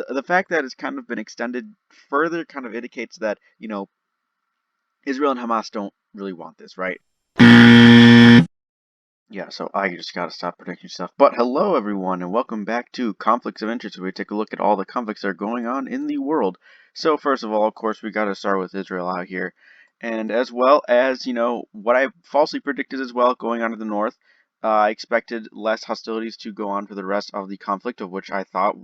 the fact that it's kind of been extended further kind of indicates that, Israel and Hamas don't really want this, right? Yeah, so I just gotta stop predicting stuff. But hello, everyone, and welcome back to Conflicts of Interest, where we take a look at all the conflicts that are going on in the world. So, first of all, of course, we gotta start with Israel out here. And as well as, what I falsely predicted as well going on to the north, I expected less hostilities to go on for the rest of the conflict, of which I thought,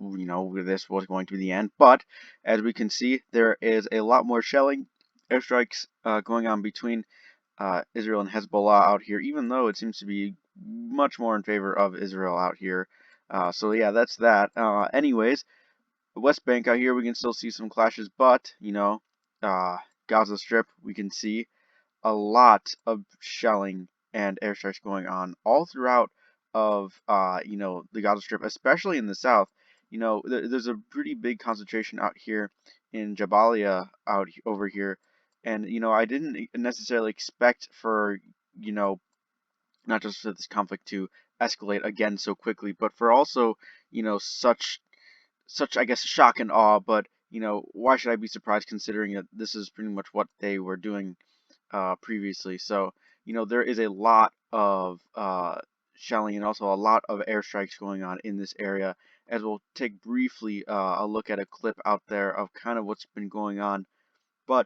this was going to be the end. But, as we can see, there is a lot more shelling, airstrikes going on between Israel and Hezbollah out here, even though it seems to be much more in favor of Israel out here. So yeah, that's that. Anyways, the West Bank out here, we can still see some clashes, but, uh, Gaza Strip, we can see a lot of shelling and airstrikes going on all throughout of, the Gaza Strip, especially in the south. There's a pretty big concentration out here in Jabalia over here. And, I didn't necessarily expect for, you know, not just for this conflict to escalate again so quickly, but for also, such, I guess, shock and awe. But, why should I be surprised considering that this is pretty much what they were doing previously? So, there is a lot of shelling and also a lot of airstrikes going on in this area, as we'll take briefly a look at a clip out there of kind of what's been going on. But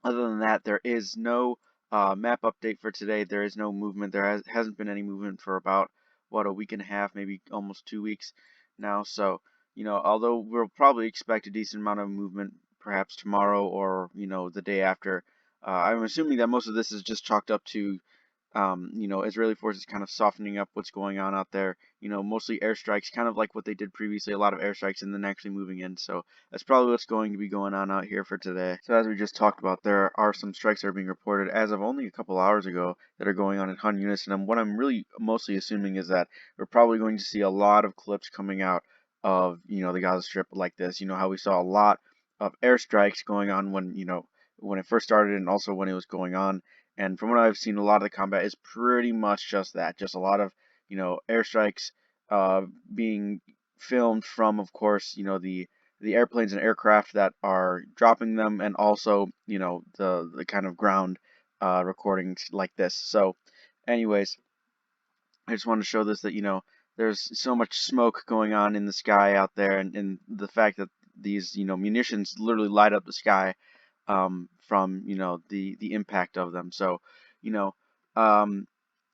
other than that, there is no map update for today. There is no movement. Hasn't been any movement for about, what, a week and a half, maybe almost 2 weeks now. So, although we'll probably expect a decent amount of movement perhaps tomorrow or, the day after, I'm assuming that most of this is just chalked up to Israeli forces kind of softening up what's going on out there. Mostly airstrikes, kind of like what they did previously, a lot of airstrikes and then actually moving in. So that's probably what's going to be going on out here for today. So as we just talked about, there are some strikes that are being reported as of only a couple hours ago that are going on in Han Yunis. And what I'm really mostly assuming is that we're probably going to see a lot of clips coming out of, the Gaza Strip like this. How we saw a lot of airstrikes going on when it first started and also when it was going on. And from what I've seen, a lot of the combat is pretty much just that, just a lot of, airstrikes being filmed from, of course, the airplanes and aircraft that are dropping them, and also, the kind of ground recordings like this. So, anyways, I just want to show this that, there's so much smoke going on in the sky out there, and the fact that these, munitions literally light up the sky from the impact of them. So, you know, um,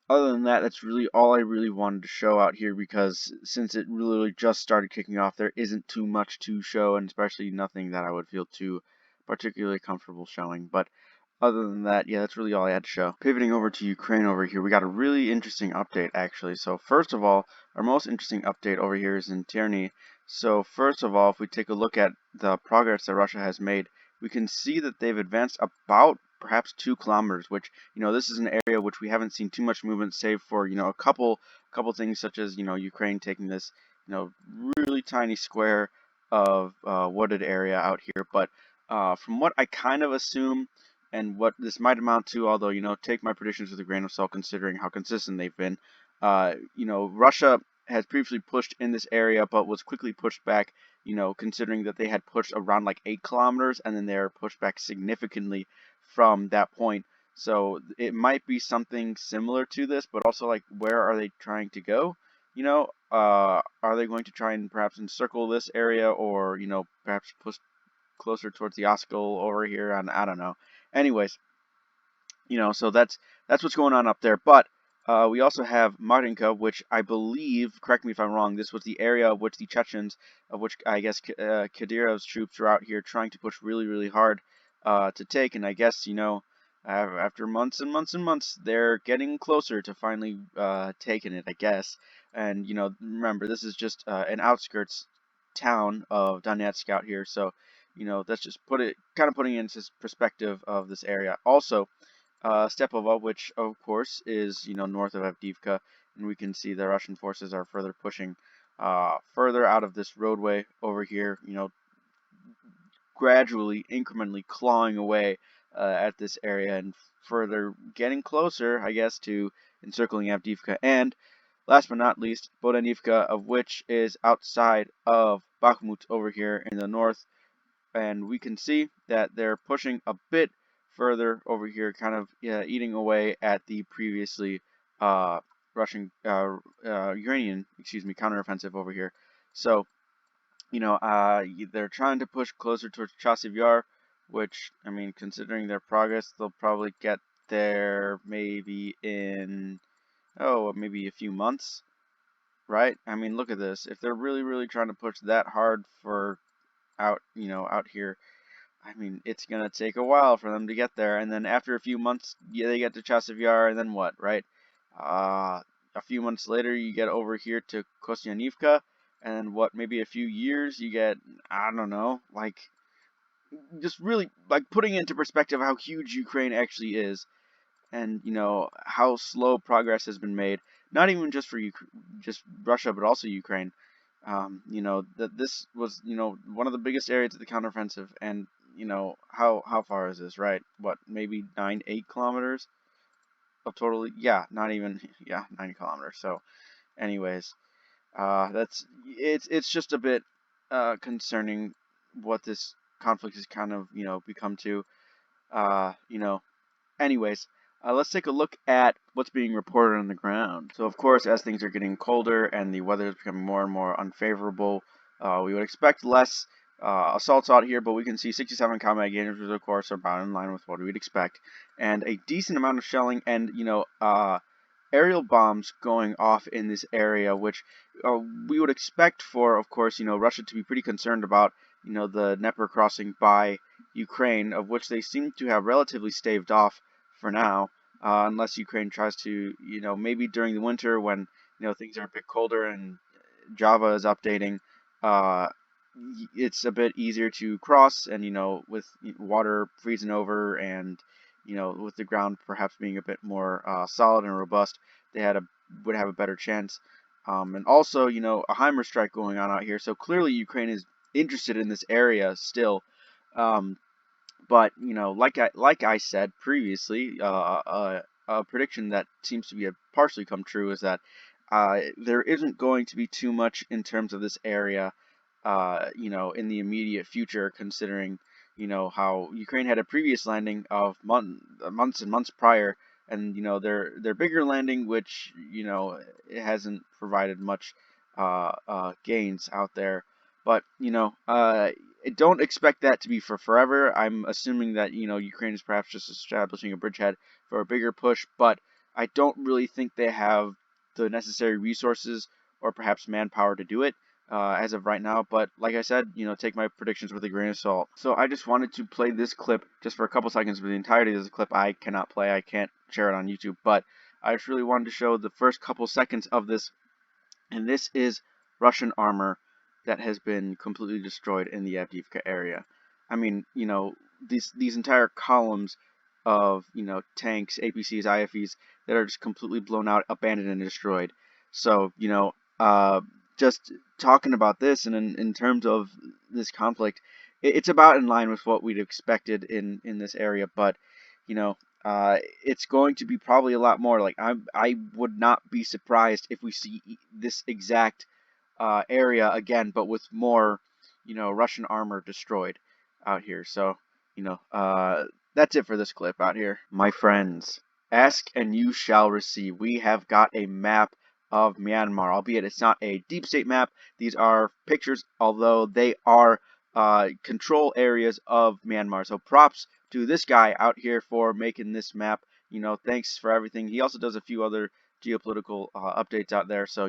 other than that, that's really all I really wanted to show out here, because since it really just started kicking off, there isn't too much to show, and especially nothing that I would feel too particularly comfortable showing. But other than that, yeah, that's really all I had to show. Pivoting over to Ukraine over here, we got a really interesting update actually. So first of all, our most interesting update over here is in Tierney. So first of all, if we take a look at the progress that Russia has made, we can see that they've advanced about perhaps 2 kilometers, which, this is an area which we haven't seen too much movement, save for, a couple things such as, Ukraine taking this, really tiny square of wooded area out here. But from what I kind of assume, and what this might amount to, although, take my predictions with a grain of salt considering how consistent they've been, Russia has previously pushed in this area, but was quickly pushed back, considering that they had pushed around like 8 kilometers, and then they were pushed back significantly from that point. So it might be something similar to this, but also, like, where are they trying to go? Are they going to try and perhaps encircle this area, or, perhaps push closer towards the Oskil over here? And I don't know. Anyways, so that's what's going on up there. But we also have Marinka, which I believe, correct me if I'm wrong, this was the area of which the Chechens, of which I guess Kadyrov's troops are out here trying to push really, really hard to take. And I guess, after months and months and months, they're getting closer to finally taking it, I guess. And, remember, this is just an outskirts town of Donetsk out here. So, that's just putting it into perspective of this area. Also, Stepova, which of course is, north of Avdiivka, and we can see the Russian forces are further pushing further out of this roadway over here, gradually, incrementally clawing away at this area and further getting closer, I guess, to encircling Avdiivka. And last but not least, Bodanivka, of which is outside of Bakhmut over here in the north, and we can see that they're pushing a bit further over here, kind of eating away at the previously Russian Ukrainian, counteroffensive over here. So they're trying to push closer towards Chasiv Yar, which, I mean, considering their progress, they'll probably get there maybe in, maybe a few months, right? I mean, look at this. If they're really, really trying to push that hard for out here, I mean, it's gonna take a while for them to get there, and then after a few months, yeah, they get to Chasiv Yar, and then what, right? A few months later, you get over here to Kostyanivka, and then what? Maybe a few years, you get, I don't know, like, just really like putting into perspective how huge Ukraine actually is, and how slow progress has been made. Not even just for just Russia, but also Ukraine. That this was one of the biggest areas of the counteroffensive, and how far is this, right? What, maybe 8 kilometers of totally? Yeah, not even, yeah, 9 kilometers. So, anyways, it's just a bit concerning what this conflict has kind of become to. Uh, you know, Anyways, let's take a look at what's being reported on the ground. So, of course, as things are getting colder and the weather is becoming more and more unfavorable, we would expect less assaults out here, but we can see 67 combat engagements, which of course are about in line with what we'd expect, and a decent amount of shelling and, aerial bombs going off in this area, which we would expect for, of course, Russia to be pretty concerned about, the Dnieper crossing by Ukraine, of which they seem to have relatively staved off for now, unless Ukraine tries to, maybe during the winter when, things are a bit colder and Java is updating, uh, it's a bit easier to cross, and, with water freezing over and, with the ground perhaps being a bit more solid and robust, they would have a better chance. And also, a Heimer strike going on out here, so clearly Ukraine is interested in this area still. Um, but like I said previously, a prediction that seems to be partially come true is that there isn't going to be too much in terms of this area, in the immediate future, considering how Ukraine had a previous landing of months and months prior, and their bigger landing, which it hasn't provided much gains out there. But don't expect that to be for forever. I'm assuming that Ukraine is perhaps just establishing a bridgehead for a bigger push, but I don't really think they have the necessary resources or perhaps manpower to do it as of right now. But like I said, take my predictions with a grain of salt. So I just wanted to play this clip just for a couple seconds, but the entirety of this clip I cannot play. I can't share it on YouTube, but I just really wanted to show the first couple seconds of this, and this is Russian armor that has been completely destroyed in the Avdiivka area. I mean, these entire columns of tanks, APCs, IFEs that are just completely blown out, abandoned, and destroyed. So just talking about this, and in terms of this conflict, it's about in line with what we'd expected in this area, but it's going to be probably a lot more. Like I would not be surprised if we see this exact area again, but with more, Russian armor destroyed out here. So, that's it for this clip out here. My friends, ask and you shall receive. We have got a map of Myanmar, albeit it's not a deep state map. These are pictures, although they are control areas of Myanmar. So props to this guy out here for making this map. Thanks for everything. He also does a few other geopolitical updates out there. So,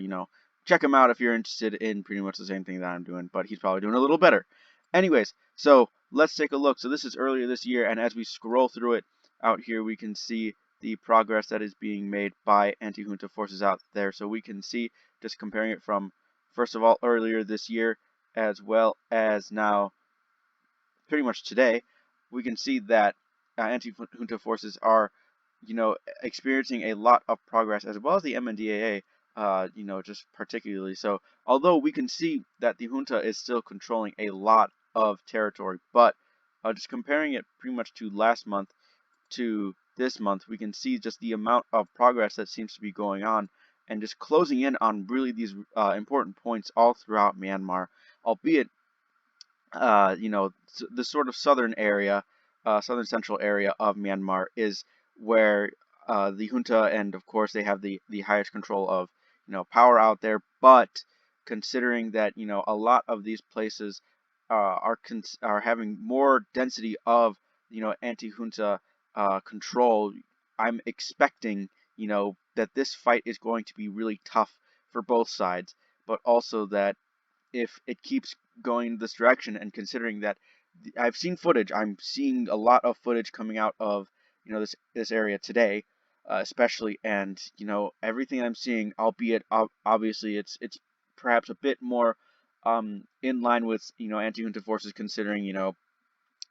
check him out if you're interested in pretty much the same thing that I'm doing, but he's probably doing a little better. Anyways, so let's take a look. So this is earlier this year, and as we scroll through it out here, we can see the progress that is being made by anti-junta forces out there. So we can see, just comparing it from, first of all, earlier this year, as well as now, pretty much today, we can see that anti-junta forces are, experiencing a lot of progress, as well as the MNDAA, just particularly. So, although we can see that the junta is still controlling a lot of territory, but just comparing it pretty much to last month to this month, we can see just the amount of progress that seems to be going on, and just closing in on really these important points all throughout Myanmar. albeit the sort of southern area, southern central area of Myanmar is where the junta, and of course they have the highest control of power out there. But considering that a lot of these places are having more density of anti-junta control, I'm expecting that this fight is going to be really tough for both sides, but also that if it keeps going this direction, and considering that I've seen footage, I'm seeing a lot of footage coming out of this area today, especially, and everything I'm seeing, albeit obviously it's perhaps a bit more in line with anti-junta forces, considering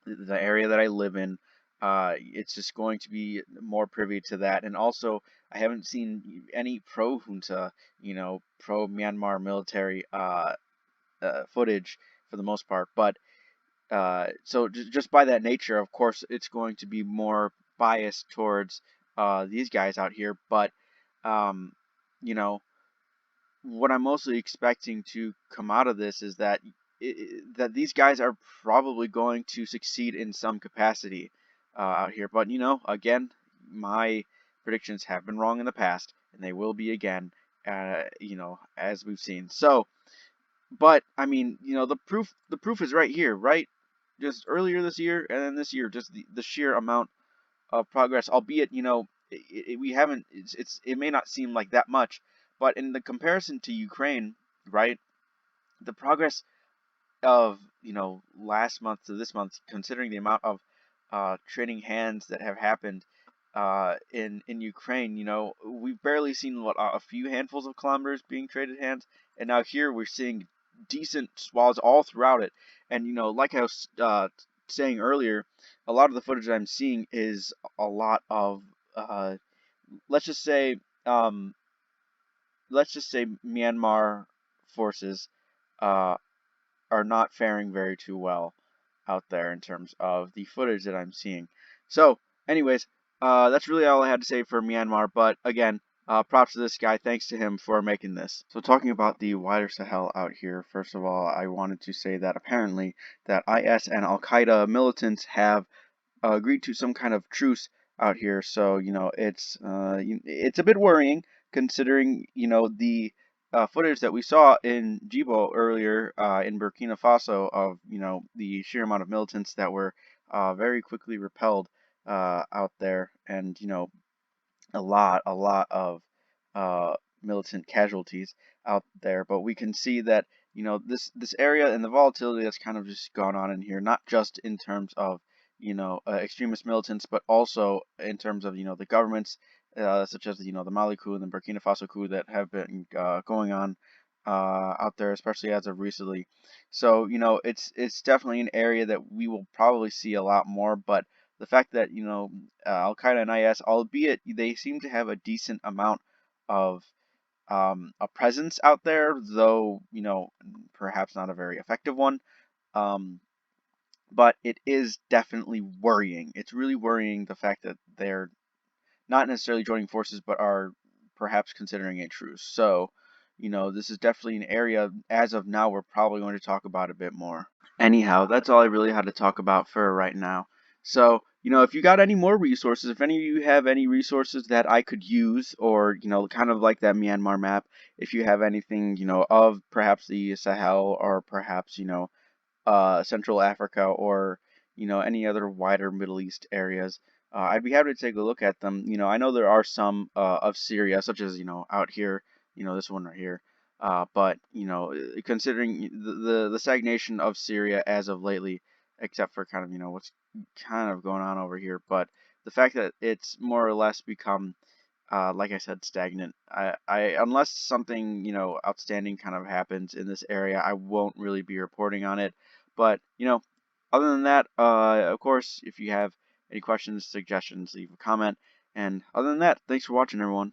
the area that I live in. It's just going to be more privy to that, and also I haven't seen any pro-junta, pro-Myanmar military footage for the most part. But so just by that nature, of course, it's going to be more biased towards these guys out here. But um, you know, what I'm mostly expecting to come out of this is that that these guys are probably going to succeed in some capacity out here. But again, my predictions have been wrong in the past, and they will be again. As we've seen. So. But I mean, the proof is right here, right? Just earlier this year and then this year, just the sheer amount of progress, albeit we haven't. It may not seem like that much, but in the comparison to Ukraine, right? The progress of last month to this month, considering the amount of trading hands that have happened in Ukraine, we've barely seen a few handfuls of kilometers being traded hands, and now here we're seeing decent swaths all throughout it. And like I was saying earlier, a lot of the footage that I'm seeing is a lot of uh, let's just say um, Myanmar forces uh, are not faring very too well out there in terms of the footage that I'm seeing. So, anyways, that's really all I had to say for Myanmar. But again, props to this guy. Thanks to him for making this. So, talking about the wider Sahel out here, first of all, I wanted to say that apparently that IS and Al Qaeda militants have agreed to some kind of truce out here. So it's a bit worrying, considering the footage that we saw in Jibo earlier in Burkina Faso of the sheer amount of militants that were very quickly repelled out there, and a lot of militant casualties out there. But we can see that this area and the volatility that's kind of just gone on in here, not just in terms of extremist militants, but also in terms of the governments, such as the Mali coup and the Burkina Faso coup that have been going on out there, especially as of recently. So it's definitely an area that we will probably see a lot more. But the fact that Al Qaeda and IS, albeit they seem to have a decent amount of a presence out there, though perhaps not a very effective one. Um, but it is definitely worrying. It's really worrying, the fact that they're not necessarily joining forces, but are perhaps considering a truce. So, this is definitely an area, as of now, we're probably going to talk about a bit more. Anyhow, that's all I really had to talk about for right now. So, if you got any more resources, if any of you have any resources that I could use, or, kind of like that Myanmar map, if you have anything, of perhaps the Sahel, or perhaps, Central Africa, or any other wider Middle East areas, I'd be happy to take a look at them. I know there are some of Syria, such as out here, this one right here. But considering the stagnation of Syria as of lately, except for kind of what's kind of going on over here, but the fact that it's more or less become like I said, stagnant. I unless something outstanding kind of happens in this area, I won't really be reporting on it. But other than that, of course, if you have any questions, suggestions, leave a comment. And other than that, thanks for watching, everyone.